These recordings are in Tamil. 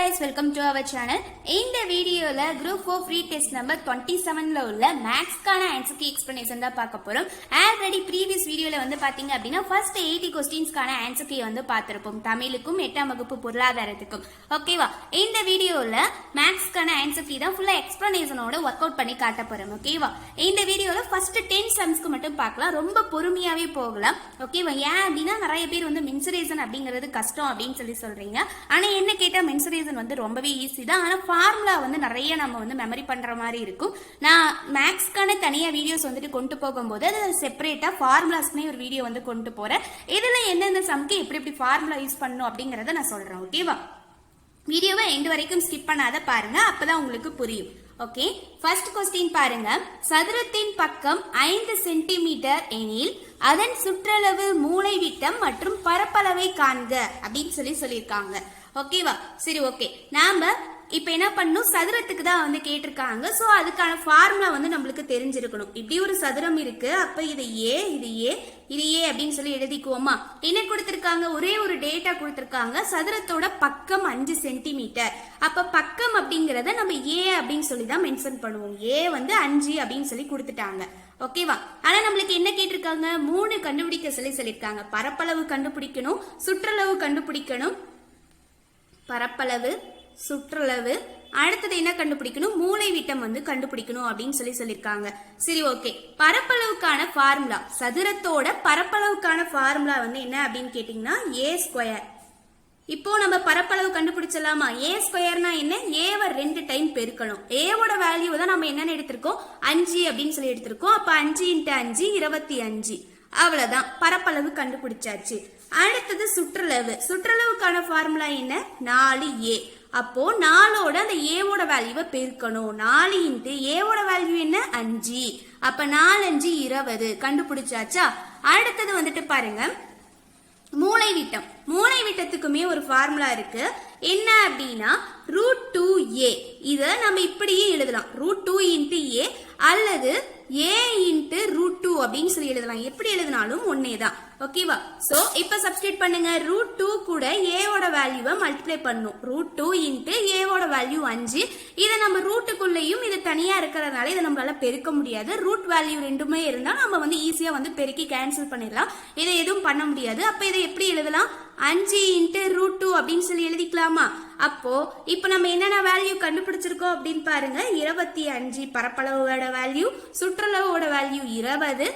guys, welcome to our channel. இந்த வீடியோல group 4 free test number 27ல உள்ள மேக்ஸ்க்கான ஆன்சர் கீ எக்ஸ்பிளனேஷன் தான் பார்க்க போறோம். ஆல்ரெடி previous வீடியோல வந்து பாத்தீங்க அப்படினா first 80 क्वेश्चंसக்கான ஆன்சர் கீ வந்து பார்த்திருப்போம். தமிழுக்கும் 8ஆம் வகுப்பு பொருளாதாரத்துக்கும். ஓகேவா? இந்த வீடியோல மேக்ஸ்க்கான ஆன்சர் கீ தான் ஃபுல்லா எக்ஸ்பிளனேஷனோட வொர்க் அவுட் பண்ணி காட்ட போறோம். ஓகேவா? இந்த வீடியோல first 10 சம்ஸ்க்கு மட்டும் பார்க்கலாம். ரொம்ப பொறுமையாவே போகலாம். ஓகேவா? ஏன் அப்படினா நிறைய பேர் வந்து மென்சுரேஷன் அப்படிங்கிறது கஷ்டம் அப்படினு சொல்றீங்க. ஆனா என்ன கேட்டா மென்சுரேஷன் வந்து ரொம்பவே ஈஸி தான். ஆனா ஃபார்முலா வந்து நிறைய நம்ம வந்து மெமரி பண்ற மாதிரி இருக்கும். நான் மேக்ஸ்க்கான தனியா வீடியோஸ் வந்துட்டு கொண்டு போகும்போது அது செப்பரேட்டா ஃபார்முலாஸ்க்குனே ஒரு வீடியோ வந்து கொண்டு போறேன். இதுல என்னென்ன சம்க்கு எப்படி ஃபார்முலா யூஸ் பண்ணணும் அப்படிங்கறத நான் சொல்றேன். ஓகேவா? வீடியோவை எண்ட் வரைக்கும் ஸ்கிப் பண்ணாத பாருங்க, அப்பதான் உங்களுக்கு புரியும். ஓகே, ஃபர்ஸ்ட் क्वेश्चन பாருங்க. சதுரத்தின் பக்கம் 5 சென்டிமீட்டர் எனில் அதன் சுற்றளவு மூலைவிட்டம் மற்றும் பரப்பளவை காண்க அப்படின்னு சொல்லியிருக்காங்க. ஓகேவா? சரி, ஓகே. நாம இப்ப என்ன பண்ணணும், சதுரத்துக்கு தான் வந்து கேட்டிருக்காங்க. சோ அதுக்கான ஃபார்முலா வந்து நம்மளுக்கு தெரிஞ்சிருக்கணும். இப்படி ஒரு சதுரம் இருக்கு, அப்ப இது ஏ, இது ஏ, இது ஏ அப்படின்னு சொல்லி எழுதிக்குவோமா? என்ன கொடுத்திருக்காங்க? ஒரே ஒரு டேட்டா கொடுத்திருக்காங்க. சதுரத்தோட பக்கம் 5 சென்டிமீட்டர். அப்ப பக்கம் அப்படிங்கறத நம்ம ஏ அப்படின்னு சொல்லி தான் மென்ஷன் பண்ணுவோம். ஏ வந்து 5 அப்படின்னு சொல்லி கொடுத்துட்டாங்க. ஓகேவா? ஆனா நம்மளுக்கு என்ன கேட்டிருக்காங்க? 3 கண்டுபிடிக்க சொல்லியிருக்காங்க. பரப்பளவு கண்டுபிடிக்கணும், சுற்றளவு கண்டுபிடிக்கணும், பரப்பளவு, சுற்றளவு, அடுத்தது என்ன கண்டுபிடிக்கணும்? மூலை விட்டம் வந்து கண்டுபிடிக்கணும் அப்படின்னு சொல்லியிருக்காங்க. சரி, ஓகே. பரப்பளவுக்கான ஃபார்முலா, சதுரத்தோட பரப்பளவுக்கான ஃபார்முலா வந்து என்ன அப்படின்னு கேட்டீங்கன்னா ஏ ஸ்கொயர். இப்போ நம்ம பரப்பளவு கண்டுபிடிச்சலாமா? ஏ ஸ்கொயர்னா என்ன? ஏவை 2 டைம் பெருக்கணும். ஏவோட வேல்யூ தான் நம்ம என்னன்னு எடுத்திருக்கோம்? 5 அப்படின்னு சொல்லி எடுத்திருக்கோம். அப்ப 5 × 5 25. அவ்வளவுதான், பரப்பளவு கண்டுபிடிச்சாச்சு. அடுத்தது சுற்றளவு. சுற்றளவுக்கான ஃபார்முலா என்ன? 4a. அப்போ 4ஓட அந்த ஏவோட வேல்யூவை பெருக்கணும். 4 × ஏவோட வேல்யூ என்ன? 5. அப்ப 4 × 5 20. கண்டுபிடிச்சாச்சா? அடுத்தது வந்துட்டு பாருங்க, மூலை விட்டம். மூலை விட்டத்துக்குமே ஒரு ஃபார்முலா இருக்கு. என்ன அப்படின்னா √2a. இத நம்ம இப்படியே எழுதலாம், √2 × a அல்லது a × √2 அப்படின்னு சொல்லி எழுதலாம். எப்படி எழுதினாலும் ஒன்னேதான். ஓகேவா? சோ இப்ப சப்ஸ்டிட்யூட் பண்ணுங்க. √2 கூட a ஓட வேல்யூவை மல்டிப்ளை பண்ணும். √2 × a ஓட வேல்யூ 5. இத நம்ம ரூட்டுக்குள்ளேயும் இது தனியா இருக்கிறதுனால இதை நம்மளால பெருக்க முடியாது. ரூட் வேல்யூ ரெண்டுமே இருந்தா நம்ம வந்து ஈஸியா வந்து பெருக்கி கேன்சல் பண்ணிடலாம். இதை எதுவும் பண்ண முடியாது. அப்ப இதை எப்படி எழுதலாம்? 5 × √2 அப்படின்னு சொல்லி எழுதிக்கலாமா? அப்போ இப்ப நம்ம என்னென்ன வேல்யூ கண்டுபிடிச்சிருக்கோம் அப்படின்னு பாருங்க. 25 பரப்பளவோட வேல்யூ, சுற்றளவோட வேல்யூ 20,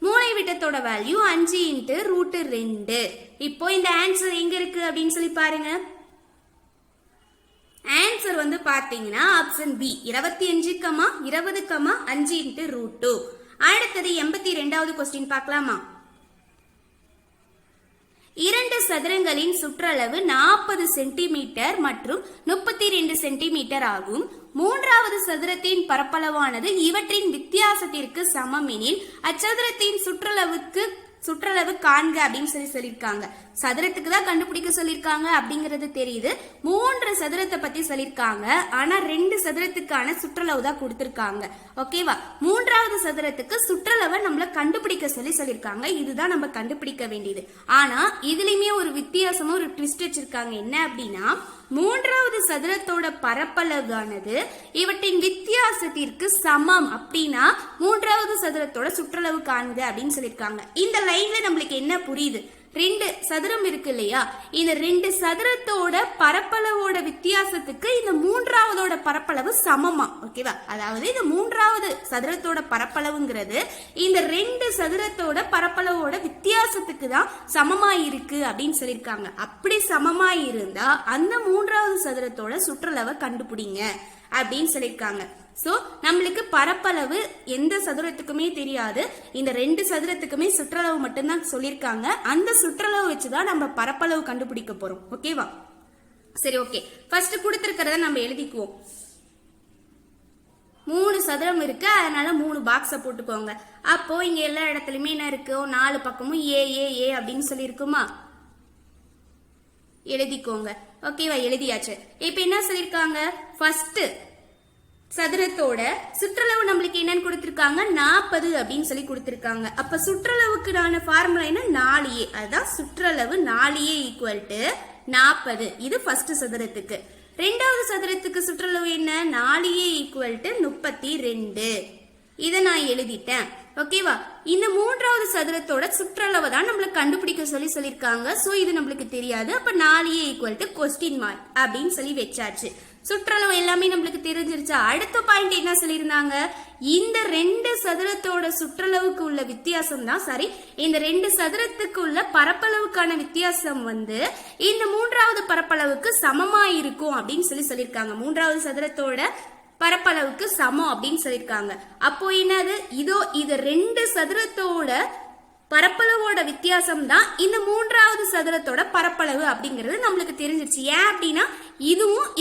மூலை விட்டத்தோட வேல்யூ 5 × √2. இப்போ இந்த ஆன்சர் எங்க இருக்கு அப்படின்னு சொல்லி பாருங்க. ஆன்சர் வந்து பாத்தீங்கன்னா ஆப்ஷன் பி, 25, 20, 5 × √2. அடுத்தது 82வது क्वेश्चन பார்க்கலாமா? 2 சதுரங்களின் சுற்றளவு 40 சென்டிமீட்டர் மற்றும் 32 சென்டிமீட்டர் ஆகும். மூன்றாவது சதுரத்தின் பரப்பளவானது இவற்றின் வித்தியாசத்திற்கு சமம் எனில் அச்சதுரத்தின் சுற்றளவு காண்க அப்படின்னு சொல்லியிருக்காங்க. சதுரத்துக்கு தான் கண்டுபிடிக்க சொல்லியிருக்காங்க அப்படிங்கிறது தெரியுது. 3 சதுரத்தை பத்தி சொல்லியிருக்காங்க. ஆனா 2 சதுரத்துக்கான சுற்றளவு தான் கொடுத்திருக்காங்க. ஓகேவா? மூன்றாவது சதுரத்துக்கு சுற்றளவை நம்மள கண்டுபிடிக்க சொல்லியிருக்காங்க. இதுதான் நம்ம கண்டுபிடிக்க வேண்டியது. ஆனா இதுலயுமே ஒரு வித்தியாசமா ஒரு ட்விஸ்ட் வச்சிருக்காங்க. என்ன அப்படின்னா மூன்றாவது சதுரத்தோட பரப்பளவானது இவற்றின் வித்தியாசத்திற்கு சமம் அப்படின்னா மூன்றாவது சதுரத்தோட சுற்றளவு காண்க அப்படின்னு சொல்லியிருக்காங்க. இந்த லைன்ல நம்மளுக்கு என்ன புரியுது? 2 சதுரம் இருக்கு இல்லையா? இந்த 2 சதுரத்தோட பரப்பளவோட வித்தியாசத்துக்கு இந்த மூன்றாவதோட பரப்பளவு சமமா? ஓகேவா? அதாவது இந்த மூன்றாவது சதுரத்தோட பரப்பளவுங்கிறது இந்த 2 சதுரத்தோட பரப்பளவோட வித்தியாசத்துக்கு தான் சமமா இருக்கு அப்படின்னு சொல்லியிருக்காங்க. அப்படி சமமா இருந்தா அந்த மூன்றாவது சதுரத்தோட சுற்றளவை கண்டுபிடிங்க அப்படின்னு சொல்லியிருக்காங்க. சோ நம்மளுக்கு பரப்பளவு எந்த சதுரத்துக்குமே தெரியாது. இந்த 2 சதுரத்துக்குமே சுற்றளவு மட்டும்தான் சொல்லியிருக்காங்க. அந்த சுற்றளவு வச்சுதான் நம்ம பரப்பளவு கண்டுபிடிக்க போறோம். ஓகேவா? சரி, ஓகே. ஃபர்ஸ்ட் கொடுத்திருக்கிறத நம்ம எழுதிக்குவோம். 3 சதுரம் இருக்கு, அதனால 3 பாக்ஸ போட்டுக்கோங்க. அப்போ இங்க எல்லா இடத்துலயுமே என்ன இருக்கு? 4 பக்கமும் ஏ ஏ ஏ அப்படின்னு சொல்லி இருக்குமா? எழுதிக்கோங்க. ஓகேவா? எழுதியாச்சு. இப்ப என்ன சொல்லிருக்காங்க? ஃபர்ஸ்ட் சதுரத்தோட சுற்றளவு நம்மளுக்கு என்னன்னு கொடுத்திருக்காங்க? 40 அப்படின்னு சொல்லி கொடுத்திருக்காங்க. அப்ப சுற்றளவுக்கான ஃபார்முலா என்ன? 4a. அதுதான் சுற்றளவு 4a = 40. இது ஃபர்ஸ்ட் சதுரத்துக்கு. ரெண்டாவது சதுரத்துக்கு சுற்றளவு என்ன? 4a equal to 32. இதை நான் எழுதிட்டேன். ஓகேவா? இந்த மூன்றாவது சதுரத்தோட சுற்றளவை தான் நம்மளுக்கு கண்டுபிடிக்க சொல்லியிருக்காங்க. சோ இது நம்மளுக்கு தெரியாது. அப்ப 4a equal to question mark அப்படின்னு சொல்லி வச்சாச்சு. சுற்றளவு எல்லாமே நம்மளுக்கு தெரிஞ்சிருச்சா? அடுத்த பாயிண்ட் என்ன சொல்லியிருந்தாங்க? இந்த ரெண்டு சதுரத்தோட சுற்றளவுக்கு உள்ள வித்தியாசம் தான் சரி, இந்த ரெண்டு சதுரத்துக்கு உள்ள பரப்பளவுக்கான வித்தியாசம் வந்து இந்த மூன்றாவது பரப்பளவுக்கு சமமா இருக்கும் அப்படின்னு சொல்லியிருக்காங்க. மூன்றாவது சதுரத்தோட பரப்பளவுக்கு சமம் அப்படின்னு சொல்லியிருக்காங்க. அப்போ என்னது? இதோ இது ரெண்டு சதுரத்தோட பரப்பளவோட வித்தியாசம் தான் இந்த மூன்றாவது சதுரத்தோட பரப்பளவு அப்படிங்கிறது நம்மளுக்கு தெரிஞ்சிருச்சு. ஏன் அப்படின்னா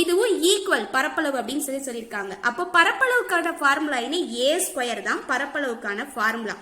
இதுவும் ஈக்குவல் பரப்பளவு அப்படின்னு சொல்லியிருக்காங்க. அப்போ பரப்பளவுக்கான ஃபார்முலா என்ன? a ஸ்கொயர் தான் பரப்பளவுக்கான ஃபார்முலா.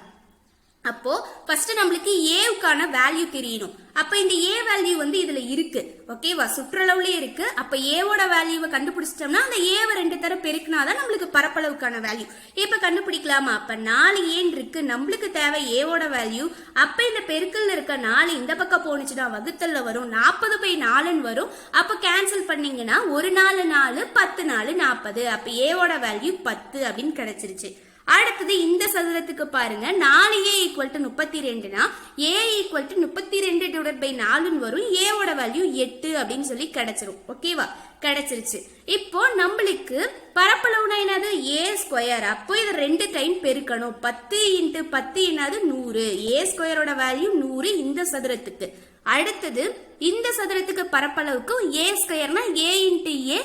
அப்போ ஃபர்ஸ்ட் நம்மளுக்கு ஏவுக்கான வேல்யூ தெரியணும். அப்ப இந்த ஏ வேல்யூ வந்து இதுல இருக்கு. ஓகேவா? சுற்றளவுலயே இருக்கு. அப்ப ஏவோட வேல்யூவை கண்டுபிடிச்சிட்டோம்னா அந்த ஏவை 2 தர பெருக்கினாதான் நம்மளுக்கு பரப்பளவுக்கான வேல்யூ. இப்ப கண்டுபிடிக்கலாமா? அப்ப 4a இருக்கு. நம்மளுக்கு தேவை ஏவோட வேல்யூ. அப்ப இந்த பெருக்கல்ல இருக்க 4 இந்த பக்கம் போனுச்சுன்னா வகுத்தல்ல வரும். 40/4 வரும். அப்ப கேன்சல் பண்ணீங்கன்னா 1 4 4 10 4 40. அப்ப ஏவோட வேல்யூ 10 அப்படின்னு கிடைச்சிருச்சு. அடுத்தது இந்த சதுரத்துக்கு பாருங்க. 4a ஈக்குவல் டு 32னா a ஈக்குவல் டு 32/4 வரும். ஏவோட வேல்யூ 8 அப்படின்னு சொல்லி கிடைச்சிரும். ஓகேவா? கிடைச்சிருச்சு. இப்போ நம்மளுக்கு பரப்பளவுனா என்னது? a square. அப்போ இது 2 டைம் பெருக்கணும். 10 × 10 என்னது? 100. a ஸ்கொயரோட வேல்யூ 100 இந்த சதுரத்துக்கு. அடுத்தது இந்த சதுரத்துக்கு பரப்பளவுக்கு a ஸ்கொயர்னா a × a.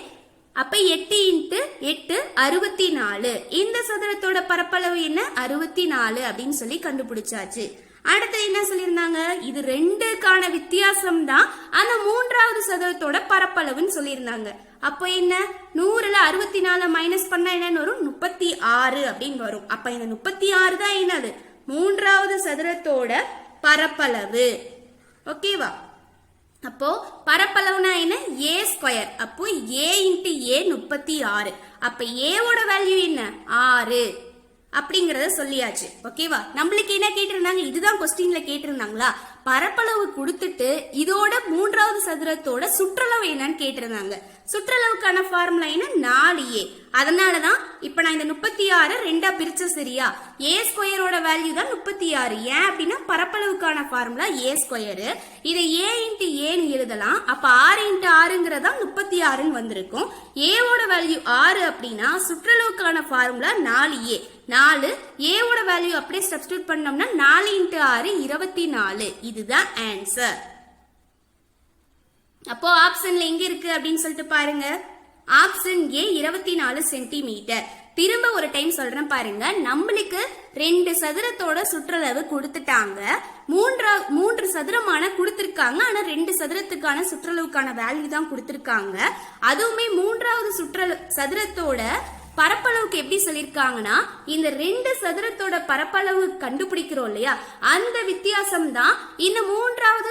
அப்ப 8 × 8 64. இந்த சதுரத்தோட பரப்பளவு என்ன? 64 அப்படின்னு சொல்லி கண்டுபிடிச்சாச்சு. அடுத்து என்ன சொல்லியிருந்தாங்க? இது ரெண்டுக்கான வித்தியாசம் தான் அந்த மூன்றாவது சதுரத்தோட பரப்பளவுன்னு சொல்லியிருந்தாங்க. அப்போ என்ன? 100ல 64 மைனஸ் பண்ணா என்னன்னு வரும்? 36 அப்படின்னு வரும். அப்ப இந்த 36 தான் என்னது? மூன்றாவது சதுரத்தோட பரப்பளவு. ஓகேவா? அப்போ பரப்பளவுனா என்ன? a square. அப்போ a × a 36. அப்ப ஏவோட வேல்யூ என்ன? 6 அப்படிங்கறத சொல்லியாச்சு. ஓகேவா? நம்மளுக்கு என்ன கேட்டிருந்தாங்க? இதுதான் கொஸ்டின்ல கேட்டிருந்தாங்களா? பரப்பளவு கொடுத்துட்டு இதோட மூன்றாவது சதுரத்தோட சுற்றளவு என்னன்னு கேட்டிருந்தாங்க. சுற்றளவுக்கான ஃபார்முலா என்ன? 4a. அதனாலதான் இப்ப நான் இந்த 36 2ஆ பிரிச்ச. சரியா? a ஸ்கொயரோட வேல்யூ தான் 36. ஏன் அப்படின்னா பரப்பளவுக்கான ஃபார்முலா a ஸ்கொயர். இதை a × a எழுதலாம். அப்ப 6 × 6ங்கிறதா 36 வந்திருக்கும். ஏவோட வேல்யூ 6 அப்படின்னா சுற்றளவுக்கான ஃபார்முலா 4a. 4 ஏவோட வேல்யூ அப்படியே சப்ஸ்டிட்யூட் பண்ணோம்னா 4 × 6 24. இதுதான் ஆன்சர். அப்போ ஆப்ஷன்ல எங்க இருக்கு அப்படின்னு சொல்லிட்டு பாருங்க. Option A 24 centimetre. திரும்ப ஒரு டைம் சொல்றேன் பாருங்க. நம்மளுக்கு 2 சதுரத்தோட சுற்றளவு கொடுத்துட்டாங்க. 3 சதுரமான கொடுத்திருக்காங்க. ஆனா 2 சதுரத்துக்கான சுற்றளவுக்கான வேல்யூ தான் கொடுத்திருக்காங்க. அதுவுமே மூன்றாவது சதுரத்தோட பரப்பளவுக்கு எப்படி சொல்லிருக்காங்கன்னா இந்த 2 சதுரத்தோட பரப்பளவு கண்டுபிடிக்கிறோம் இல்லையா, அந்த வித்தியாசம் தான் இந்த மூன்றாவது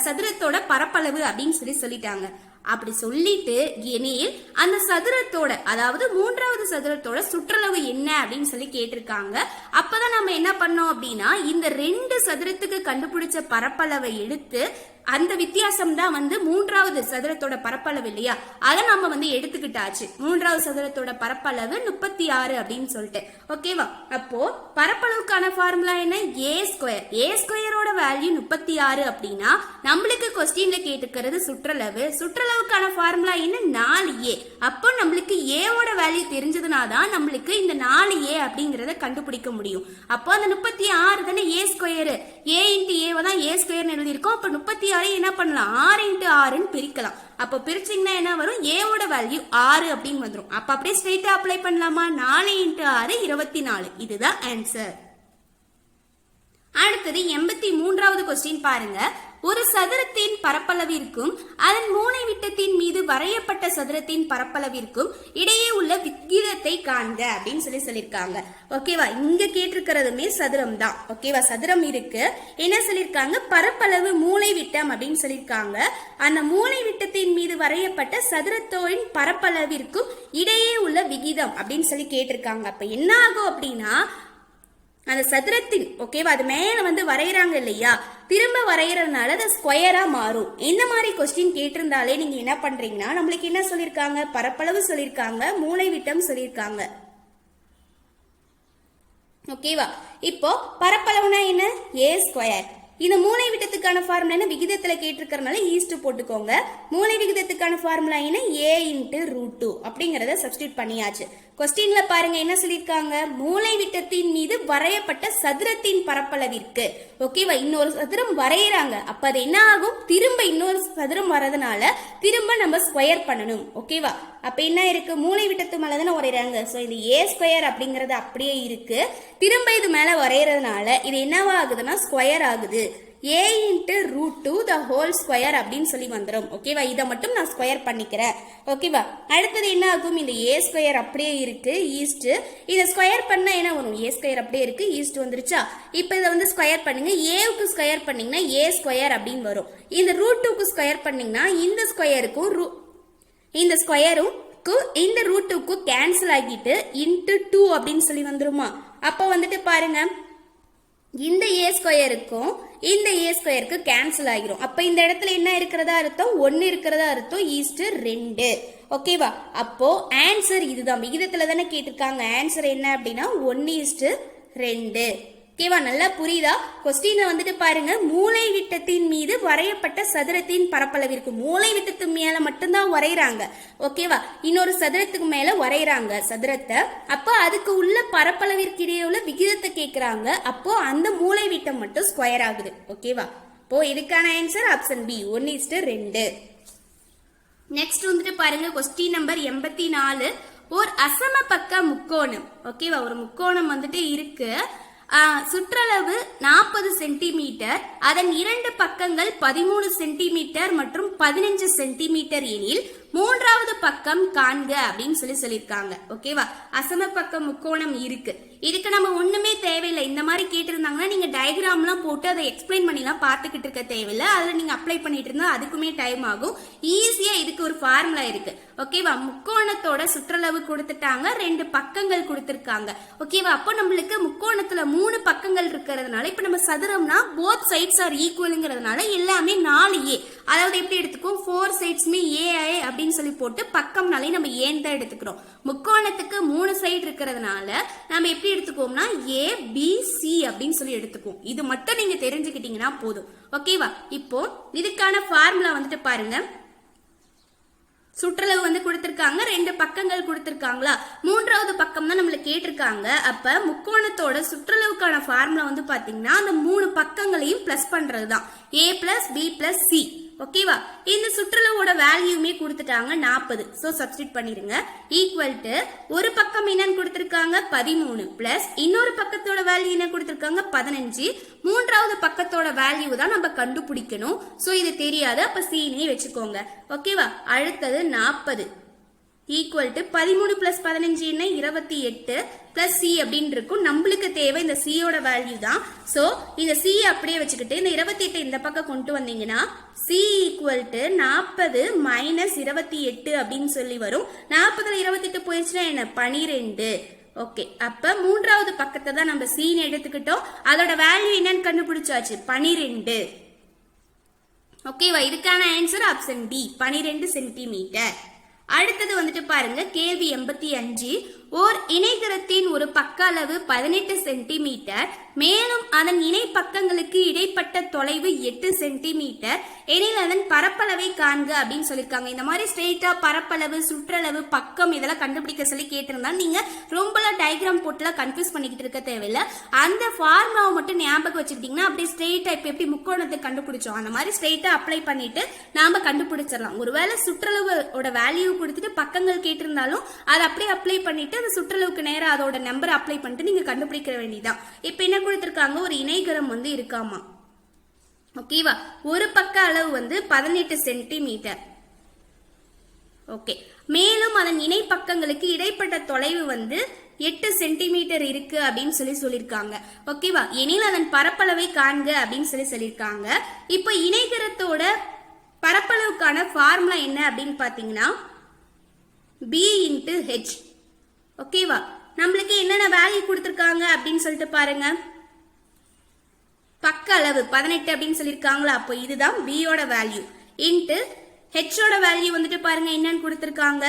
சதுரத்தோட பரப்பளவு அப்படின்னு சொல்லிட்டாங்க. அப்படி சொல்லிட்டு எனில் அந்த சதுரத்தோட, அதாவது மூன்றாவது சதுரத்தோட சுற்றளவு என்ன அப்படின்னு சொல்லி கேட்டிருக்காங்க. அப்பதான் நம்ம என்ன பண்ணோம் அப்படின்னா இந்த 2 சதுரத்துக்கு கண்டுபிடிச்ச பரப்பளவை எடுத்து அந்த வித்தியாசம் தான் வந்து மூன்றாவது சதுரத்தோட பரப்பளவு இல்லையா, அதை நம்ம எடுத்துக்கிட்டாச்சு. மூன்றாவது சதுரத்தோட பரப்பளவு 36 அப்படின்னு சொல்லிட்டு. ஓகேவா? அப்போ பரப்பளவுக்கான ஃபார்முலா என்ன? ஏ ஸ்கொயர். ஏ ஸ்கொயரோட வேல்யூ 36 அப்படின்னா நம்மளுக்கு கொஸ்டின்ல கேட்டுக்கிறது சுற்றளவு. சுற்றளவுக்கான ஃபார்முலா என்ன? 4a. அப்போ நம்மளுக்கு ஏவோட வேல்யூ தெரிஞ்சதுனாதான் நம்மளுக்கு இந்த 4a அப்படிங்கறத கண்டுபிடிக்க முடியும். அப்போ அந்த 36 தானே ஏ ஸ்கொயர். ஏ இன்ட்டு ஏவை தான் ஏ ஸ்கொயர்னு எழுதியிருக்கோம். அப்போ 36 என்ன பண்ணலாம்? 6 × 6ன்னு பிரிக்கலாம். அப்ப பிரிச்சிங்கன்னா என்ன வரும்? ஏவோட வேல்யூ 6 அப்படின்னு வந்துடும். அப்ப அப்படியே ஸ்ட்ரெயிட்டா அப்ளை பண்ணலாமா? 4 × 6 24. இதுதான் ஆன்சர். அடுத்தது 83வது கொஸ்டின் பாருங்க. ஒரு சதுரத்தின் பரப்பளவிற்கும் அதன் மூலை விட்டத்தின் மீது வரையப்பட்ட சதுரத்தின் பரப்பளவிற்கும் இடையே உள்ள விகிதத்தை காண்க அப்படின்னு சொல்லியிருக்காங்க. ஓகேவா? இங்க கேட்டிருக்கிறதுமே சதுரம் தான். ஓகேவா? சதுரம் இருக்கு. என்ன சொல்லியிருக்காங்க? பரப்பளவு மூலை விட்டம் அப்படின்னு சொல்லியிருக்காங்க. அந்த மூலை விட்டத்தின் மீது வரையப்பட்ட சதுரத்தோரின் பரப்பளவிற்கும் இடையே உள்ள விகிதம் அப்படின்னு சொல்லி கேட்டிருக்காங்க. அப்ப என்ன ஆகும் அப்படின்னா அந்த சதுரத்தின் ஓகேவா அது மேல வந்து வரைகிறாங்க இல்லையா, திரும்ப வரைகிறதுனால அது ஸ்கொயரா மாறும். இந்த மாதிரி கொஸ்டின் கேட்டிருந்தாலே நீங்க என்ன பண்றீங்கன்னா, நம்மளுக்கு என்ன சொல்லியிருக்காங்க, பரப்பளவு சொல்லியிருக்காங்க, மூலை விட்டம் சொல்லியிருக்காங்க. ஓகேவா, இப்போ பரப்பளவுனா என்ன, ஏ ஸ்கொயர். இந்த மூலை விட்டத்துக்கான ஃபார்முலா என்ன, விகிதத்துல கேட்டிருக்கிறதுனால ஈஸ்ட் போட்டுக்கோங்க. மூலை விகிதத்துக்கான ஃபார்முலா என்ன, a × √2 அப்படிங்கறத சப்ஸ்டிட்யூட் பண்ணியாச்சு. கொஸ்டின்ல பாருங்க என்ன சொல்லியிருக்காங்க, மூலை விட்டத்தின் மீது வரையப்பட்ட சதுரத்தின் பரப்பளவிற்கு. ஓகேவா, இன்னொரு சதுரம் வரையறாங்க, அப்ப அது என்ன ஆகும், திரும்ப இன்னொரு சதுரம் வரதுனால திரும்ப நம்ம ஸ்கொயர் பண்ணணும். ஓகேவா, அப்ப என்ன இருக்கு, மூலை விட்டத்து மேல தானே வரையறாங்க, சோ இது a ஸ்கொயர் அப்படிங்கறது அப்படியே இருக்கு. திரும்ப இது மேல வரையறதுனால இது என்னவா ஆகுதுன்னா ஸ்கொயர் ஆகுது. a × √2 the whole square அப்படின்னு சொல்லி வந்துடும். ஓகேவா, இதை மட்டும் நான் ஸ்கொயர் பண்ணிக்கிறேன். ஓகேவா, அடுத்தது என்ன ஆகும், இந்த a ஸ்கொயர் அப்படியே இருக்கு, ஈஸ்ட் இதை ஸ்கொயர் பண்ணா என்ன வரும், a ஸ்கொயர் அப்படியே இருக்கு, ஈஸ்ட் வந்துருச்சா. இப்போ இதை வந்து ஸ்கொயர் பண்ணுங்க, a-க்கு ஸ்கொயர் பண்ணீங்கன்னா a ஸ்கொயர் அப்படின்னு வரும். இந்த √2க்கு ஸ்கொயர் பண்ணீங்கன்னா இந்த ஸ்கொயருக்கும் இந்த ஸ்கொயரும் இந்த √2க்கு கேன்சல் ஆகிட்டு × 2 அப்படின்னு சொல்லி வந்துருமா. அப்போ வந்துட்டு பாருங்க, இந்த a ஸ்கொயருக்கும் இந்த a ஸ்கொயருக்கு கேன்சல் ஆகிரும். அப்ப இந்த இடத்துல என்ன இருக்கிறதா அர்த்தம், 1 இருக்கிறதா அர்த்தம், ஈஸ்ட் 2. ஓகேவா, அப்போ ஆன்சர் இதுதான், விகிதத்துல தானே கேட்டிருக்காங்க, ஆன்சர் என்ன அப்படின்னா 1:2. ஓகேவா, நல்லா புரியுதா. கொஸ்டின்ல வந்துட்டு பாருங்க, மூலை விட்டத்தின் மீது வரையப்பட்ட சதுரத்தின் பரப்பளவிற்கு, மூலை விட்டத்து மேல மட்டும்தான் வரைகிறாங்க. ஓகேவா, இன்னொரு சதுரத்துக்கு மேல வரைகிறாங்க சதுரத்தை, அப்போ அதுக்கு உள்ள பரப்பளவிற்கு இடையே உள்ள விகிதத்தை கேட்கிறாங்க. அப்போ அந்த மூலை விட்டம் மட்டும் ஸ்கொயர் ஆகுது. ஓகேவா, இப்போ இதுக்கான ஆன்சர் ஆப்ஷன் பி 1:2. நெக்ஸ்ட் வந்துட்டு பாருங்க, கொஸ்டின் நம்பர் 84. ஒரு அசம பக்க முக்கோணம். ஓகேவா, ஒரு முக்கோணம் வந்துட்டு இருக்கு, சுற்றளவு 40 சென்டிமீட்டர், அதன் 2 பக்கங்கள் 13 சென்டிமீட்டர் மற்றும் 15 சென்டிமீட்டர் எனில் மூன்றாவது பக்கம் காண்க அப்படின்னு சொல்லியிருக்காங்க. ஓகேவா, அசம பக்க முக்கோணம் இருக்கு, இதுக்கு நம்ம ஒண்ணுமே தேவையில்லை. இந்த மாதிரி கேட்டிருந்தாங்கன்னா நீங்க டயக்ராம்லாம் போட்டு அதை எக்ஸ்பிளைன் பண்ணிலாம் பார்த்துக்கிட்டு இருக்க தேவையில்லை, அதில் நீங்க அப்ளை பண்ணிட்டு இருந்தா அதுக்குமே டைம் ஆகும். ஈஸியா இதுக்கு ஒரு ஃபார்முலா இருக்கு. ஓகேவா, முக்கோணத்தோட சுற்றளவு கொடுத்துட்டாங்க, 2 பக்கங்கள் கொடுத்திருக்காங்க. ஓகேவா, அப்போ நம்மளுக்கு முக்கோணத்துல 3 பக்கங்கள் இருக்கிறதுனால, இப்ப நம்ம சதுரம்னா போத் சைட்ஸ் ஆர் ஈக்குவல்ங்கிறதுனால எல்லாமே 4a, அதாவது எப்படி எடுத்துக்கோ 4 சைட்ஸ்மே a அப்படின்னு சொல்லி போட்டு பக்கம்னாலே நம்ம ஏன் தான் எடுத்துக்கிறோம். முக்கோணத்துக்கு 3 சைடு இருக்கிறதுனால நம்ம எப்படி எடுத்துக்கோம்னா a b c அப்படின்னு சொல்லி எடுத்துக்குவோம். இது மட்டும் நீங்க தெரிஞ்சுக்கிட்டீங்கன்னா போதும். ஓகேவா, இப்போ இதுக்கான ஃபார்முலா வந்துட்டு பாருங்க, சுற்றளவு வந்து கொடுத்திருக்காங்க, 2 பக்கங்கள் கொடுத்திருக்காங்களா, மூன்றாவது பக்கம் தான் நம்மள கேட்டிருக்காங்க. அப்ப முக்கோணத்தோட சுற்றளவுக்கான ஃபார்முலா வந்து பாத்தீங்கன்னா அந்த 3 பக்கங்களையும் பிளஸ் பண்றதுதான், a + b + c. ஓகேவா, இந்த சுற்றளவோட வேல்யூமே கொடுத்துட்டாங்க 40, சோ சப்ஸ்டிட்யூட் பண்ணிருங்க. ஈக்குவல் டு ஒரு பக்கம் என்னன்னு கொடுத்திருக்காங்க 13 பிளஸ் இன்னொரு பக்கத்தோட வேல்யூ என்ன கொடுத்திருக்காங்க 15, மூன்றாவது பக்கத்தோட வேல்யூ தான் நம்ம கண்டுபிடிக்கணும். சோ இது தெரியாது, அப்ப சீனே வச்சுக்கோங்க. ஓகேவா, அடுத்தது 40 ஈக்குவல் டு 13 + 15 என்ன 28 பிளஸ் சி அப்படின்னு இருக்கும். நம்மளுக்கு தேவை இந்த சியோட வேல்யூ தான். சோ இந்த சி அப்படியே வச்சுக்கிட்டு இந்த 28 இந்த பக்கம் கொண்டு வந்தீங்கன்னா சி ஈக்குவல் டு 40 - 28 அப்படின்னு சொல்லி வரும். 40ல 28 போயிடுச்சுன்னா என்ன 12. ஓகே, அப்ப மூன்றாவது பக்கத்தை தான் நம்ம சீன் எடுத்துக்கிட்டோம், அதோட வேல்யூ என்னன்னு கண்டுபிடிச்சாச்சு 12. ஓகேவா, இதுக்கான ஆன்சர் ஆப்ஷன் டி 12 சென்டிமீட்டர். அடுத்தது வந்துட்டு பாருங்க, கேள்வி 85. ஓர் இணைகரத்தின் ஒரு பக்க அளவு 18 சென்டிமீட்டர், மேலும் அதன் இணை பக்கங்களுக்கு இடைப்பட்ட தொலைவு 8 சென்டிமீட்டர் எனில் அதன் பரப்பளவை காண்க அப்படின்னு சொல்லியிருக்காங்க. இந்த மாதிரி ஸ்ட்ரெயிட்டா பரப்பளவு, சுற்றளவு, பக்கம் இதெல்லாம் கண்டுபிடிக்க சொல்லி கேட்டிருந்தா நீங்க ரொம்பலாம் டயக்ராம் போட்டுலாம் கன்ஃபியூஸ் பண்ணிக்கிட்டு இருக்க தேவையில்லை. அந்த ஃபார்முலாவை மட்டும் ஞாபகம் வச்சுக்கிட்டீங்கன்னா அப்படியே ஸ்ட்ரெயிட்டா இப்ப எப்படி முக்கோணத்தை கண்டுபிடிச்சோம் அந்த மாதிரி ஸ்ட்ரெயிட்டா அப்ளை பண்ணிட்டு நாம கண்டுபிடிச்சிடலாம். ஒருவேளை சுற்றளவோட வேல்யூ கொடுத்துட்டு பக்கங்கள் கேட்டிருந்தாலும் அதை அப்படியே அப்ளை பண்ணிட்டு அந்த சுற்றளவுக்கு நேரம் அதோட நம்பர் அப்ளை பண்ணிட்டு நீங்க கண்டுபிடிக்க வேண்டியதான். இப்ப என்ன கொடுத்திருக்காங்க, ஒரு இணைகரம் வந்து இருக்காமா. ஓகேவா, ஒரு பக்க அளவு வந்து 18 சென்டிமீட்டர். ஓகே, மேலும் அதன் இணை பக்கங்களுக்கு இடைப்பட்ட தொலைவு வந்து 8 சென்டிமீட்டர் இருக்கு அப்படின்னு சொல்லியிருக்காங்க. ஓகேவா, எனில் அதன் பரப்பளவை காண்க அப்படின்னு சொல்லியிருக்காங்க. இப்ப இணைகரத்தோட பரப்பளவுக்கான ஃபார்முலா என்ன அப்படின்னு பாத்தீங்கன்னா b × h. ஓகேவா, நம்மளுக்கு என்னென்ன வேல்யூ கொடுத்துருக்காங்க அப்படின்னு சொல்லிட்டு பாருங்க. பக்க அளவு 18 அப்படின்னு சொல்லியிருக்காங்களா, அப்போ இதுதான் பியோட வேல்யூ. இன்ட்டு ஹெச்சோட வேல்யூ வந்துட்டு பாருங்க என்னன்னு கொடுத்துருக்காங்க,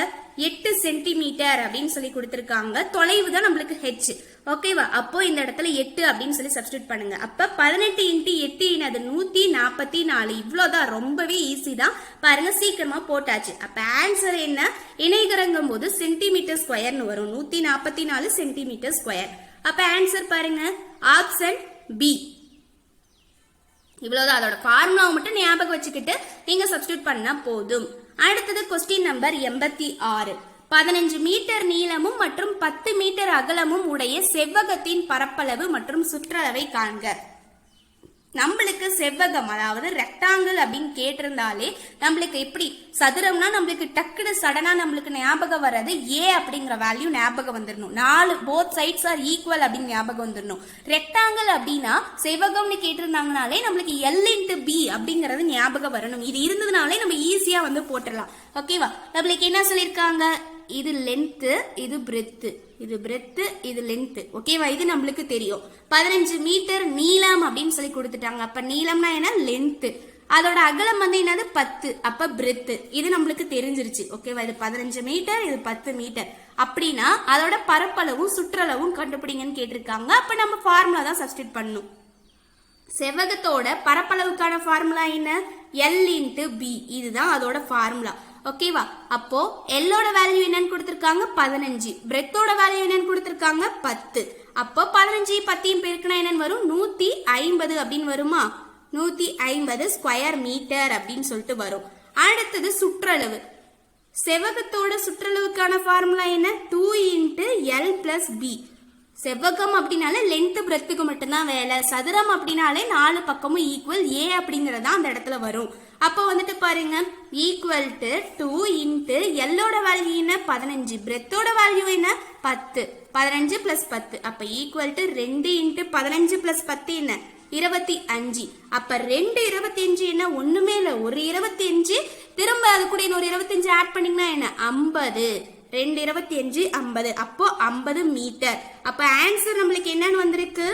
8 சென்டிமீட்டர் அப்படின்னு சொல்லி கொடுத்துருக்காங்க. தொலைவு தான் நம்மளுக்கு ஹெச். ஓகேவா, அப்போ இந்த இடத்துல 8 அப்படின்னு சொல்லி சப்ஸ்டியூட் பண்ணுங்க. அப்ப 18 இன்ட்டு 8 அது 144. இவ்வளவுதான், ரொம்பவே ஈஸி தான். பாருங்க சீக்கிரமா போட்டாச்சு. அப்ப ஆன்சர் என்ன, இணைகரங்கும் போது சென்டிமீட்டர் ஸ்கொயர்னு வரும். 144 சென்டிமீட்டர் ஸ்கொயர். அப்ப ஆன்சர் பாருங்க ஆப்ஷன் பி. இவ்வளவுதான், அதோட ஃபார்முலாவை மட்டும் ஞாபகம் வச்சுக்கிட்டு நீங்க சப்ஸ்டியூட் பண்ணா போதும். அடுத்தது கொஸ்டின் நம்பர் 86. 15 மீட்டர் நீளமும் மற்றும் 10 மீட்டர் அகலமும் உடைய செவ்வகத்தின் பரப்பளவு மற்றும் சுற்றளவை காண்க. நம்மளுக்கு செவ்வகம் அதாவது ரெக்டாங்கிள் அப்படின்னு கேட்டிருந்தாலே நம்மளுக்கு எப்படி, சதுரம்னா நம்மளுக்கு டக்குனு சடனா நம்மளுக்கு ஞாபகம் வர்றது ஏ அப்படிங்கிற வேல்யூ ஞாபகம் வந்துடணும். 4 போத் சைட்ஸ் ஆர் ஈக்குவல் அப்படின்னு ஞாபகம் வந்துடணும். ரெக்டாங்கிள் அப்படின்னா செவ்வகம்னு கேட்டிருந்தாங்கனாலே நம்மளுக்கு எல் இன்ட்டு பி அப்படிங்கறது ஞாபகம் வரணும். இது இருந்ததுனாலே நம்ம ஈஸியா வந்து போட்டுடலாம். ஓகேவா, நம்மளுக்கு என்ன சொல்லியிருக்காங்க, இது லென்த், இது பிரெத், இது பிரெத், இது லென்த். ஓகேவா, இது நம்மளுக்கு தெரியும். 15 மீட்டர் நீளம் அப்படின்னு சொல்லி கொடுத்துட்டாங்க. அப்ப நீளம்னா என்ன, லென்த். அதோட அகலம் வந்து என்னது 10, அப்ப பிரெத். இது நம்மளுக்கு தெரிஞ்சிருச்சு. ஓகேவா, இது 15 மீட்டர், இது 10 மீட்டர். அப்படின்னா அதோட பரப்பளவும் சுற்றளவும் கண்டுபிடிங்கன்னு கேட்டிருக்காங்க. அப்ப நம்ம ஃபார்முலா தான் சப்ஸ்டியூட் பண்ணணும். செவ்வகத்தோட பரப்பளவுக்கான ஃபார்முலா என்ன, எல் இன்ட்டு பி. இதுதான் அதோட ஃபார்முலா. ஓகேவா, அப்போ எல்லோட வேல்யூ என்னன்னு கொடுத்திருக்காங்க 15, பிரெத்தோட வேல்யூ என்னன்னு கொடுத்திருக்காங்க 10. அப்போ 15 10 பெருக்கினா என்னன்னு வரும், 150 அப்படின்னு வருமா, 150 ஸ்கொயர் மீட்டர் அப்படின்னு சொல்லிட்டு வரும். அடுத்தது சுற்றளவு. செவ்வகத்தோட சுற்றளவுக்கான ஃபார்முலா என்ன, 2 இன்ட்டு எல் பிளஸ் பி. செவ்வகம் அப்படின்னாலே லென்த் பிரெத்துக்கு மட்டும்தான் வேலை. சதுரம் அப்படின்னாலே 4 பக்கமும் ஈக்குவல், ஏ அப்படிங்கறதா அந்த இடத்துல வரும். அப்போ வந்துட்டு பாருங்க ஈக்குவல் டு 2 இன்ட்டு எல்லோட வேல்யூ என்ன 15, பிரெத்தோட வேல்யூ என்ன 10, 15 பிளஸ் 10. அப்ப ஈக்குவல் டு 2 இன்ட்டு 15 பிளஸ் 10 என்ன 25. அப்ப 2 25 என்ன, ஒண்ணுமே இல்ல, ஒரு 25 திரும்ப அது கூட ஒரு 25 ஆட் பண்ணீங்கன்னா என்ன 50. 2 25 50. அப்போ 50 மீட்டர். அப்ப ஆன்சர் நம்மளுக்கு என்னன்னு வந்திருக்கு,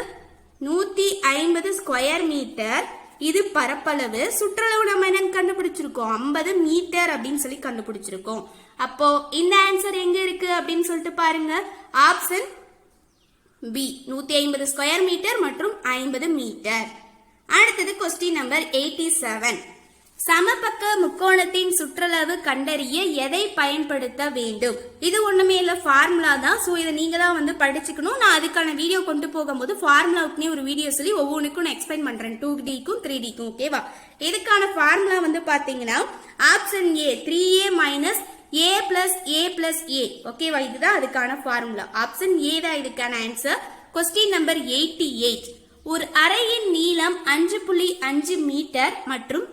150 ஸ்கொயர் மீட்டர். இது பரப்பளவு. சுற்றளவு நம்ம என்னன்னு கண்டுபிடிச்சிருக்கோம், 50 மீட்டர் அப்படின்னு சொல்லி கண்டுபிடிச்சிருக்கோம். அப்போ இந்த ஆன்சர் எங்க இருக்கு அப்படின்னு சொல்லிட்டு பாருங்க, ஆப்ஷன் பி, 150 ஸ்கொயர் மீட்டர் மற்றும் 50 மீட்டர். அடுத்தது கொஸ்டின் நம்பர் 87. சமபக்க முக்கோணத்தின் சுற்றளவு கண்டறிய எதை பயன்படுத்த வேண்டும். இது ஒண்ணுமே இல்ல, ஃபார்முலா தான். சோ இதை நீங்க தான் வந்து படிச்சுக்கணும். நான் அதுக்கான வீடியோ கொண்டு போகும்போது ஃபார்முலாவுக்குனே ஒரு வீடியோ சொல்லி ஒவ்வொன்றுக்கும் நான் எக்ஸ்பிளைன் பண்றேன், 2Dக்கும் 3Dக்கும். ஓகேவா, இதுக்கான ஃபார்முலா வந்து பாத்தீங்கன்னா option A, 3a minus a plus a plus a. ஓகேவா, இதுதான் அதுக்கான ஃபார்முலா. ஆப்ஷன் ஏ தான் இதுக்கான ஆன்சர். Question number 88. ஒரு அறையின் நீளம் 5.5 மீட்டர் மற்றும்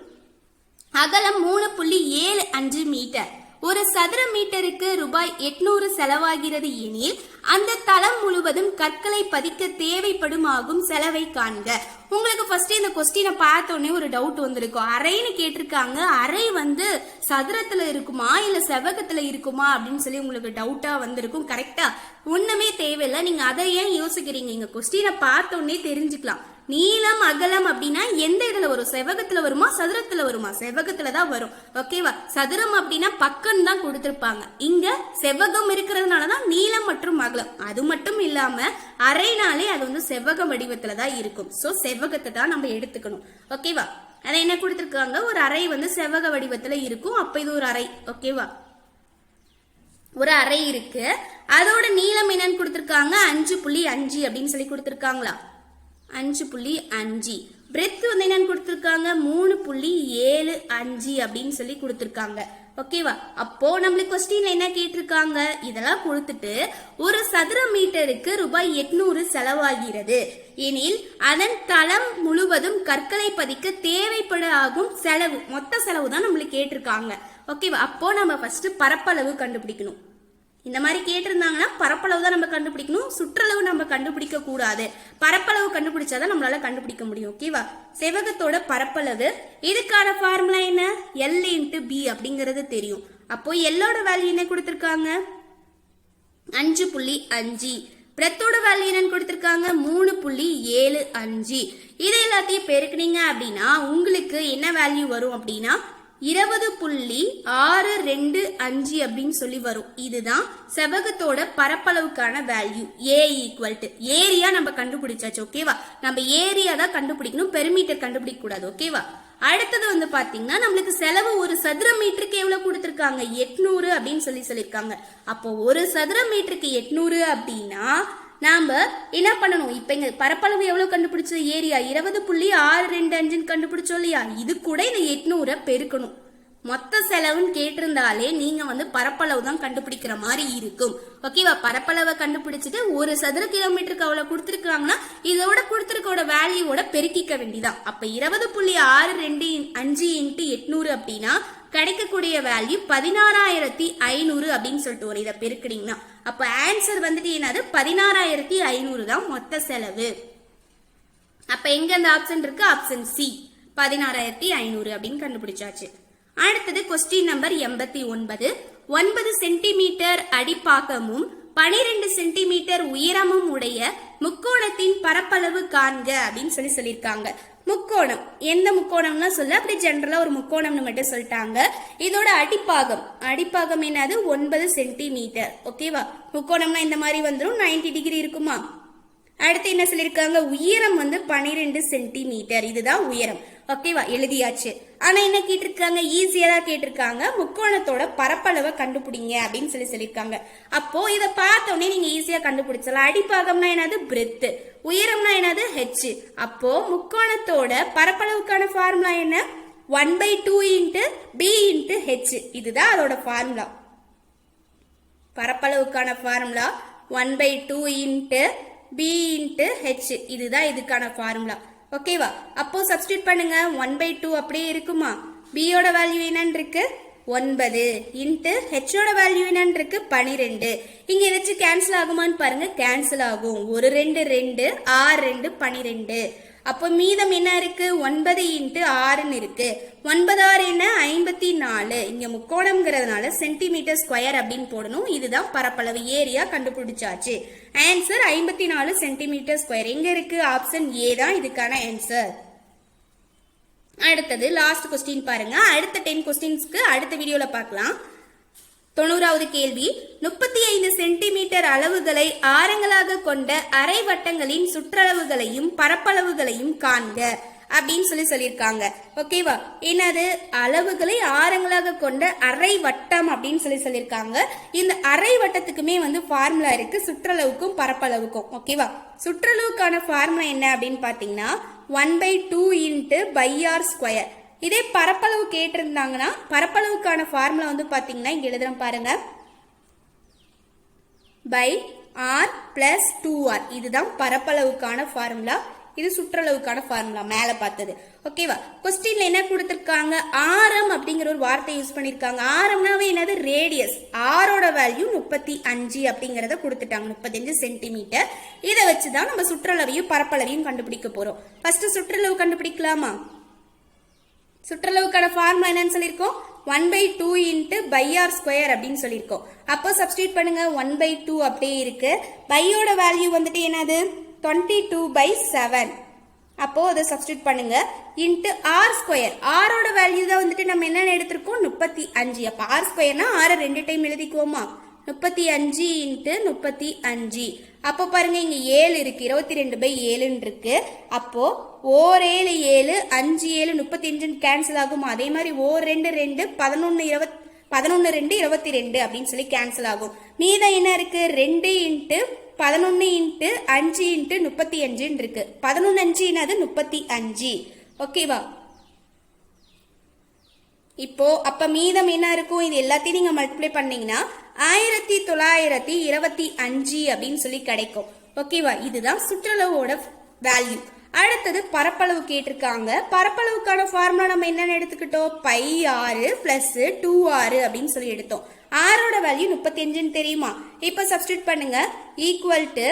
அகலம் 3.75 மீட்டர். ஒரு சதுர மீட்டருக்கு ரூபாய் 800 செலவாகிறது எனில் அந்த தளம் முழுவதும் கற்களை பதிக்க தேவைப்படும் ஆகும் செலவை காண்க. உங்களுக்கு ஃபர்ஸ்ட் இந்த கொஸ்டினை பார்த்தோன்னே ஒரு டவுட் வந்திருக்கும், அறைன்னு கேட்டிருக்காங்க, அறை வந்து சதுரத்துல இருக்குமா இல்ல செவ்வகத்துல இருக்குமா அப்படின்னு சொல்லி உங்களுக்கு டவுட்டா வந்திருக்கும். கரெக்டா, ஒண்ணுமே தேவையில்லை, நீங்க அதை ஏன் யோசிக்கிறீங்க, இங்க கொஸ்டினை பார்த்தோன்னே தெரிஞ்சுக்கலாம். நீளம் அகலம் அப்படின்னா எந்த இதுல வரும், செவ்வகத்துல வருமா சதுரத்துல வருமா, செவ்வகத்துல தான் வரும். ஓகேவா, சதுரம் அப்படின்னா பக்கம் தான் கொடுத்திருப்பாங்க, இங்க செவ்வகம் இருக்கிறதுனாலதான் நீளம் மற்றும் அகலம். அது மட்டும் இல்லாம அரைனாலே அது வந்து செவ்வக வடிவத்துல தான் இருக்கும். சோ செவ்வகத்தை தான் நம்ம எடுத்துக்கணும். ஓகேவா, அதை என்ன கொடுத்திருக்காங்க, ஒரு அறை வந்து செவ்வக வடிவத்துல இருக்கும். அப்ப இது ஒரு அறை. ஓகேவா, ஒரு அறை இருக்கு, அதோட நீளம் என்னன்னு கொடுத்திருக்காங்க 5.5 அப்படின்னு சொல்லி கொடுத்திருக்காங்களா, 5.5. பிரெத் வந்து என்னன்னு கொடுத்திருக்காங்க 3.75 அப்படின்னு சொல்லி கொடுத்திருக்காங்க. ஓகேவா, அப்போ நம்மளுக்கு கொஸ்டின்ல என்ன கேட்டிருக்காங்க, இதெல்லாம் கொடுத்துட்டு ஒரு சதுர மீட்டருக்கு ரூபாய் 800 செலவாகிறது எனில் அதன் தளம் முழுவதும் கற்களை பதிக்க தேவைப்பட ஆகும் செலவு, மொத்த செலவு தான் நம்மளுக்கு கேட்டிருக்காங்க. ஓகேவா, அப்போ நம்ம ஃபர்ஸ்ட் பரப்பளவு கண்டுபிடிக்கணும். இந்த மாதிரி கேட்டிருந்தாங்கன்னா பரப்பளவு தான் நம்ம கண்டுபிடிக்கணும், சுற்றளவு நம்ம கண்டுபிடிக்க கூடாது. பரப்பளவு கண்டுபிடிச்சாதான் நம்மளால கண்டுபிடிக்க முடியும். ஓகேவா, செவ்வகத்தோட பரப்பளவு. இதுக்கான ஃபார்முலா என்ன, எல் இன்ட்டு பி அப்படிங்கிறது தெரியும். அப்போ எல்லோட வேல்யூ என்ன கொடுத்திருக்காங்க 5.5. பிரெத்தோட வேல்யூ என்னன்னு கொடுத்திருக்காங்க 3.75. இது எல்லாத்தையும் பெருக்குனீங்க அப்படின்னா உங்களுக்கு என்ன வேல்யூ வரும் அப்படின்னா 20.625 அப்படின்னு சொல்லி வரும். இதுதான் செவ்வகத்தோட பரப்பளவுக்கான value. A equal to area நம்ம கண்டுபிடிச்சாச்சு. ஓகேவா, நம்ம ஏரியா தான் கண்டுபிடிக்கணும், பெருமீட்டர் கண்டுபிடிக்க கூடாது. ஓகேவா, அடுத்தது வந்து பாத்தீங்கன்னா நம்மளுக்கு செலவு ஒரு சதுர மீட்டருக்கு எவ்வளவு கொடுத்திருக்காங்க 800 அப்படின்னு சொல்லியிருக்காங்க. அப்போ ஒரு சதுர மீட்டருக்கு 800 அப்படின்னா நாம என்ன பண்ணணும், இப்ப இங்க பரப்பளவு எவ்வளவு கண்டுபிடிச்சது ஏரியா 20.625 கண்டுபிடிச்சோம் இல்லையா, இது கூட இந்த 800 பெருக்கணும். மொத்த செலவுன்னு கேட்டிருந்தாலே நீங்க வந்து பரப்பளவு தான் கண்டுபிடிக்கிற மாதிரி இருக்கும். ஓகேவா, பரப்பளவை கண்டுபிடிச்சிட்டு ஒரு சதுர கிலோமீட்டருக்கு அவ்வளவு கொடுத்திருக்காங்கன்னா இதோட கொடுத்திருக்கோட வேல்யூவோட பெருக்கிக்க வேண்டிதான். அப்ப 20.625 × 800 அப்படின்னா கிடைக்கக்கூடிய வேல்யூ 16,500 அப்படின்னு சொல்லிட்டு ஒரு இதை பெருக்கினீங்கன்னா அப்ப ஆன்சர் வந்துட்டு என்னது 16,500 தான் மொத்த செலவு. அப்ப எங்க அந்த ஆப்ஷன் இருக்கு, ஆப்ஷன் சி 16,500 அப்படின்னு கண்டுபிடிச்சாச்சு. அடுத்தது கொஸ்டின் நம்பர் 89. 9 சென்டிமீட்டர் அடிப்பாகமும் 12 சென்டிமீட்டர் உயரமும் உடைய முக்கோணத்தின் பரப்பளவு காண்க அப்படின்னு சொல்லியிருக்காங்க. முக்கோணம் எந்த முக்கோணம்னா சொல்ல அப்படி ஜெனரலா ஒரு முக்கோணம்னு மட்டும் சொல்லிட்டாங்க. இதோட அடிப்பாகம் என்னது 9 சென்டிமீட்டர். ஓகேவா, முக்கோணம்னா இந்த மாதிரி வந்துடும், 90 டிகிரி இருக்குமா. அடுத்து என்ன சொல்லியிருக்காங்க, உயரம் வந்து 12 சென்டிமீட்டர், இதுதான் உயரம். ஓகேவா, எழுதியாச்சு. ஆனா என்ன கேட்டிருக்காங்க, ஈஸியா தான் கேட்டிருக்காங்க, முக்கோணத்தோட பரப்பளவை கண்டுபிடிங்க அப்படின்னு சொல்லியிருக்காங்க. அப்போ இதை பார்த்தோன்னே நீங்க ஈஸியா கண்டுபிடிச்சலாம். அடிப்பாகம்னா என்னது பிரெத், உயரம்னா என்னது ஹெச். அப்போ முக்கோணத்தோட பரப்பளவுக்கான ஃபார்முலா என்ன, 1/2 × b × h. இதுதான் அதோட ஃபார்முலா. பரப்பளவுக்கான ஃபார்முலா 1/2 × b × h. இதுதான் இதுக்கான ஃபார்முலா. ஓகேவா, அப்போ சப்ஸ்டிட் பண்ணுங்க. 1/2 அப்படியே இருக்குமா, b யோட வேல்யூ என்னன்னு இருக்கு 9 × h யோட வேல்யூ என்னன்னு இருக்கு 12. இங்க ஏதாச்சும் கேன்சல் ஆகுமான்னு பாருங்க, கேன்சல் ஆகும். 1 2 2 6 2 12. அப்போ மீதம் என்ன இருக்கு 9 × 6 இருக்கு. 9 6 என்ன 54. இங்க முக்கோணம்ங்கிறதுனால சென்டிமீட்டர் ஸ்கொயர் அப்படின்னு போடணும். இதுதான் பரப்பளவு, ஏரியா கண்டுபிடிச்சாச்சு. Answer 54 centimetre square. எங்க இருக்கு, ஆப்ஷன் ஏ தான் இதுக்கான ஆன்சர். அடுத்தது லாஸ்ட் கொஸ்டின் பாருங்க. அடுத்த 10 கொஸ்டின்ஸ்க்கு அடுத்த வீடியோல பார்க்கலாம். 90வது கேள்வி, 35 சென்டிமீட்டர் அளவுகளை ஆரங்களாக கொண்ட அரை வட்டங்களின் சுற்றளவுகளையும் பரப்பளவுகளையும் காண்க அப்படின்னு சொல்லியிருக்காங்க. ஓகேவா, என்னது அளவுகளை ஆரங்களாக கொண்ட அரை வட்டம் அப்படின்னு சொல்லியிருக்காங்க. இந்த அரை வட்டத்துக்குமே வந்து ஃபார்முலா இருக்கு, சுற்றளவுக்கும் பரப்பளவுக்கும். ஓகேவா, சுற்றளவுக்கான ஃபார்முலா என்ன அப்படின்னு பாத்தீங்கன்னா 1/2 × πr². இதே பரப்பளவு கேட்டிருந்தாங்கன்னா பரப்பளவுக்கான ஃபார்முலா வந்து பாத்தீங்கன்னா இங்க எழுதுறேன் பாருங்க, r + 2r. இதுதான் பரப்பளவுக்கான ஃபார்முலா, இது சுற்றளவுக்கான ஃபார்முலா மேல பார்த்தது. ஓகேவா, கொஸ்டின்ல என்ன கொடுத்திருக்காங்க, ஆரம் அப்படிங்கிற ஒரு வார்த்தை யூஸ் பண்ணிருக்காங்க. ஆரம்னாவே என்னது ரேடியஸ், ஆரோட வேல்யூ 35 அப்படிங்கறத கொடுத்துட்டாங்க, 35 சென்டிமீட்டர். இதை வச்சுதான் நம்ம சுற்றளவையும் பரப்பளவையும் கண்டுபிடிக்க போறோம். ஃபர்ஸ்ட் சுற்றளவு கண்டுபிடிக்கலாமா. சுற்றளவுக்கான ஃபார்முலா என்னன்னு சொல்லியிருக்கோம், 1/2 × πr² அப்படின்னு சொல்லியிருக்கோம். அப்போ சப்ஸ்டியூட் பண்ணுங்க, 1/2 அப்படியே இருக்கு. பையோட வேல்யூ வந்துட்டு என்னது 22/7. அப்போ அதை சப்ஸ்டியூட் பண்ணுங்க இன்ட்டு r². ஆரோட வேல்யூ தான் வந்துட்டு நம்ம என்ன எடுத்திருக்கோம் 35. அப்போ r² 6 2 டைம் எழுதிக்குவோமா, 35 × 35. அப்போ பாருங்க இங்க 7 இருக்கு, 22/7 இருக்கு. அப்போ 7 7 5 7 35 கேன்சல் ஆகும். அதே மாதிரி 2 2 11 2 22 அப்படின்னு சொல்லி கேன்சல் ஆகும். மீதம் என்ன இருக்கு 2 × 11 × 5 × 35 இருக்கு. 11 5 என்னது 35. ஓகேவா, இப்போ அப்ப மீதம் என்ன இருக்கும், இது எல்லாத்தையும் நீங்க மல்டிப்ளை பண்ணீங்கன்னா 1925 அப்படின்னு சொல்லி கிடைக்கும். ஓகேவா, இதுதான் சுற்றளவோட வேல்யூ. அடுத்தது பரப்பளவு கேட்டிருக்காங்க. பரப்பளவுக்கான ஃபார்முலா நம்ம என்னன்னு எடுத்துக்கிட்டோம், πr + 2r அப்படின்னு சொல்லி எடுத்தோம். ஆரோட வேல்யூ 35 தெரியுமா. இப்ப சப்ஸ்டிட்யூட் பண்ணுங்க, ஈக்குவல் டு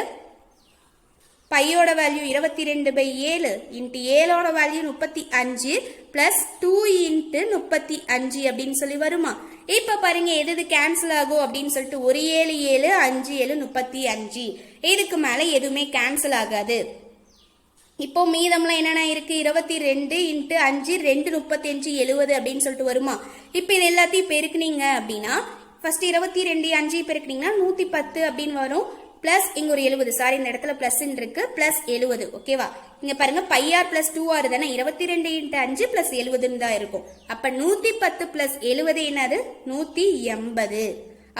பையோட வேல்யூ 22/7 இன்ட்டு 7ஓட வேல்யூ 35 பிளஸ் 2 இன்ட்டு 35 அப்படின்னு சொல்லி வருமா? இப்ப பாருங்க எது கேன்சல் ஆகும் அப்படின்னு சொல்லிட்டு ஒரு 7 7 5 7 35 இதுக்கு மேல எதுவுமே கேன்சல் ஆகாது. இப்போ மீதம்லாம் என்னென்ன இருக்கு? 22 இன்ட்டு 5 2 35 70 அப்படின்னு சொல்லிட்டு வருமா? இப்போ இது எல்லாத்தையும் பெருக்குனீங்க அப்படின்னா ஃபர்ஸ்ட் 22 5 பெருக்குனீங்கன்னா 110 அப்படின்னு வரும். பிளஸ் இங்க ஒரு 70, சாரி இந்த இடத்துல பிளஸ் இருக்கு, பிளஸ் 70. ஓகேவா? இங்க பாருங்க பையார் பிளஸ் 2r தானே, 22 இன்ட்டு 5 பிளஸ் 70 தான் இருக்கும். அப்ப 110 பிளஸ் 70 என்னது? 180.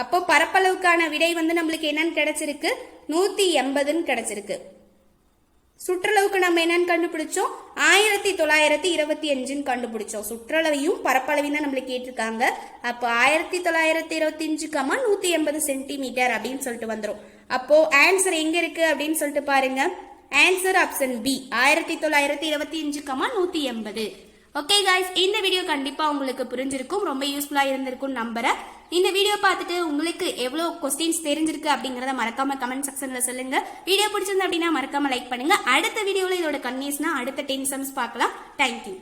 அப்போ பரப்பளவுக்கான விடை வந்து நம்மளுக்கு என்னன்னு கிடைச்சிருக்கு? 180 கிடைச்சிருக்கு. சுற்றளவுக்கு நம்ம என்னன்னு கண்டுபிடிச்சோம்? 1925 கண்டுபிடிச்சோம். சுற்றளவையும் பரப்பளவையும் தான் நம்மளுக்கு கேட்டிருக்காங்க. அப்போ 1925, 180 சென்டிமீட்டர் அப்படின்னு சொல்லிட்டு வந்துடும். அப்போ ஆன்சர் எங்க இருக்கு அப்படின்னு சொல்லிட்டு பாருங்க. Answer option B 1925, 180. Okay guys, இந்த வீடியோ கண்டிப்பா உங்களுக்கு புரிஞ்சிருக்கும், ரொம்ப யூஸ்ஃபுல்லா இருந்திருக்கும் நம்புறேன். இந்த வீடியோ பார்த்துட்டு உங்களுக்கு எவ்வளவு கொஸ்டின்ஸ் தெரிஞ்சிருக்கு அப்படிங்கறத மறக்காம கமெண்ட் செக்ஷன்ல சொல்லுங்க. வீடியோ பிடிச்சிருந்தா அப்படின்னா மறக்காம லைக் பண்ணுங்க. அடுத்த வீடியோல இதோட கன்னியூஸ்னா அடுத்த 10 சம்ஸ் பார்க்கலாம். தேங்க்யூ.